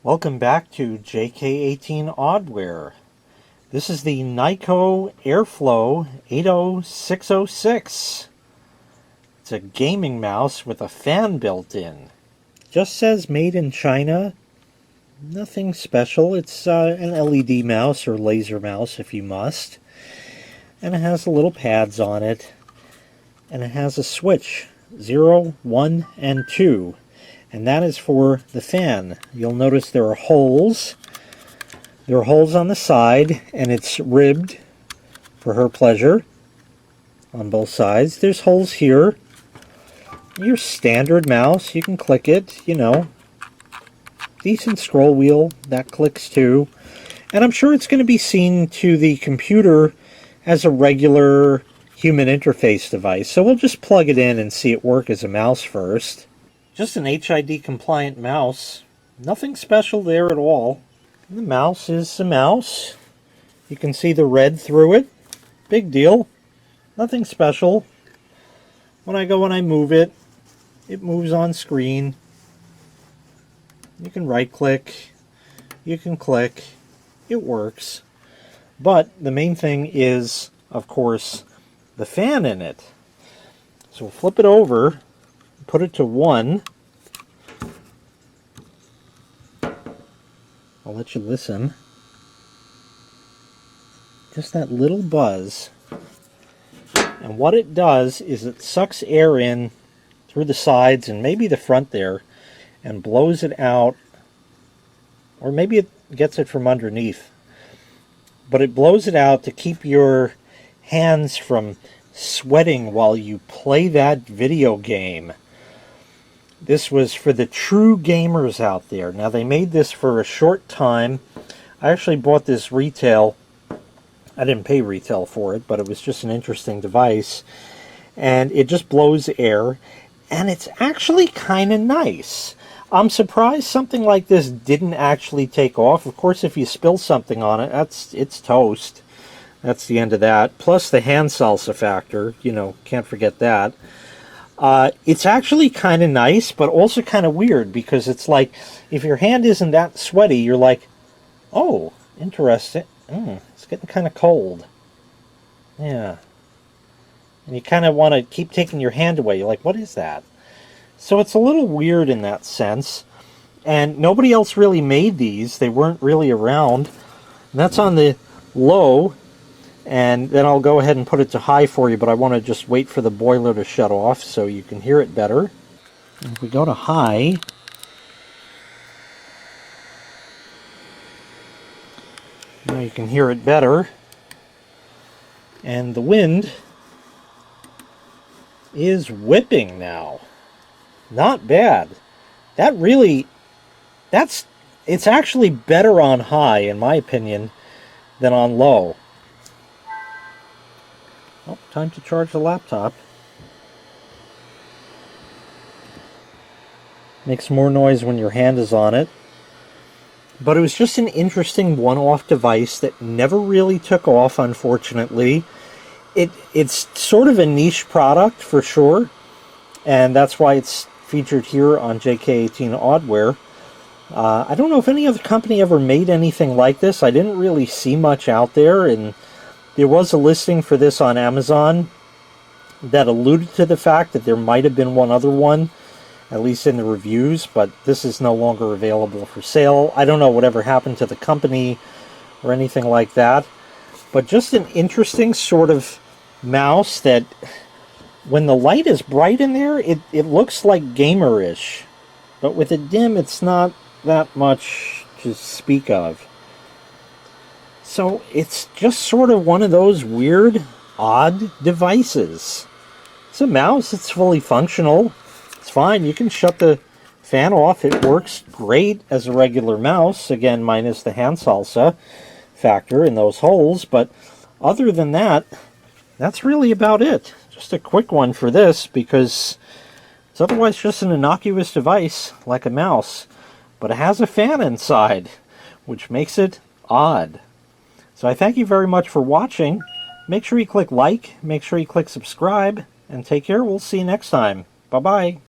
Welcome back to jaykay18 Oddware. This is the nYko AIR FLO 80606. It's a gaming mouse with a fan built in. Just says made in China. Nothing special. It's an LED mouse or laser mouse if you must. And it has the little pads on it. And it has a switch, 0, 1, and 2. And that is for the fan. You'll notice there are holes. There are holes on the side, and it's ribbed for her pleasure on both sides. There's holes here. Your standard mouse, you can click it, you know. Decent scroll wheel, that clicks too. And I'm sure it's going to be seen to the computer as a regular human interface device. So we'll just plug it in and see it work as a mouse first. Just an HID compliant mouse. Nothing special there at all. The mouse is a mouse. You can see the red through it. Big deal. Nothing special. When I move it, it moves on screen. You can right click. You can click. It works. But the main thing is, of course, the fan in it. So we'll flip it over. Put it to 1. I'll let you listen. Just that little buzz. And what it does is it sucks air in through the sides and maybe the front there and blows it out. Or maybe it gets it from underneath. But it blows it out to keep your hands from sweating while you play that video game. This was for the true gamers out there. Now, they made this for a short time. I actually bought this retail. I didn't pay retail for it, but it was just an interesting device. And it just blows air. And it's actually kind of nice. I'm surprised something like this didn't actually take off. Of course, if you spill something on it, it's toast. That's the end of that. Plus the hand salsa factor. You know, can't forget that. It's actually kind of nice, but also kind of weird, because it's like, if your hand isn't that sweaty, you're like, oh, interesting. It's getting kind of cold. Yeah. And you kind of want to keep taking your hand away. You're like, what is that? So it's a little weird in that sense. And nobody else really made these. They weren't really around. And that's on the low. And then I'll go ahead and put it to high for you, but I want to just wait for the boiler to shut off so you can hear it better. And if we go to high, now you can hear it better. And the wind is whipping now. Not bad. It's actually better on high, in my opinion, than on low. Oh, time to charge the laptop. Makes more noise when your hand is on it. But it was just an interesting one-off device that never really took off, unfortunately. It's sort of a niche product, for sure. And that's why it's featured here on jaykay18 Oddware. I don't know if any other company ever made anything like this. I didn't really see much out there, and there was a listing for this on Amazon that alluded to the fact that there might have been one other one, at least in the reviews, but this is no longer available for sale. I don't know whatever happened to the company or anything like that, but just an interesting sort of mouse that, when the light is bright in there, it looks like gamer-ish, but with it dim, it's not that much to speak of. So it's just sort of one of those weird, odd devices. It's a mouse. It's fully functional. It's fine. You can shut the fan off. It works great as a regular mouse. Again, minus the hand salsa factor in those holes. But other than that, that's really about it. Just a quick one for this, because it's otherwise just an innocuous device like a mouse. But it has a fan inside, which makes it odd. So I thank you very much for watching. Make sure you click like, make sure you click subscribe, and take care. We'll see you next time. Bye-bye.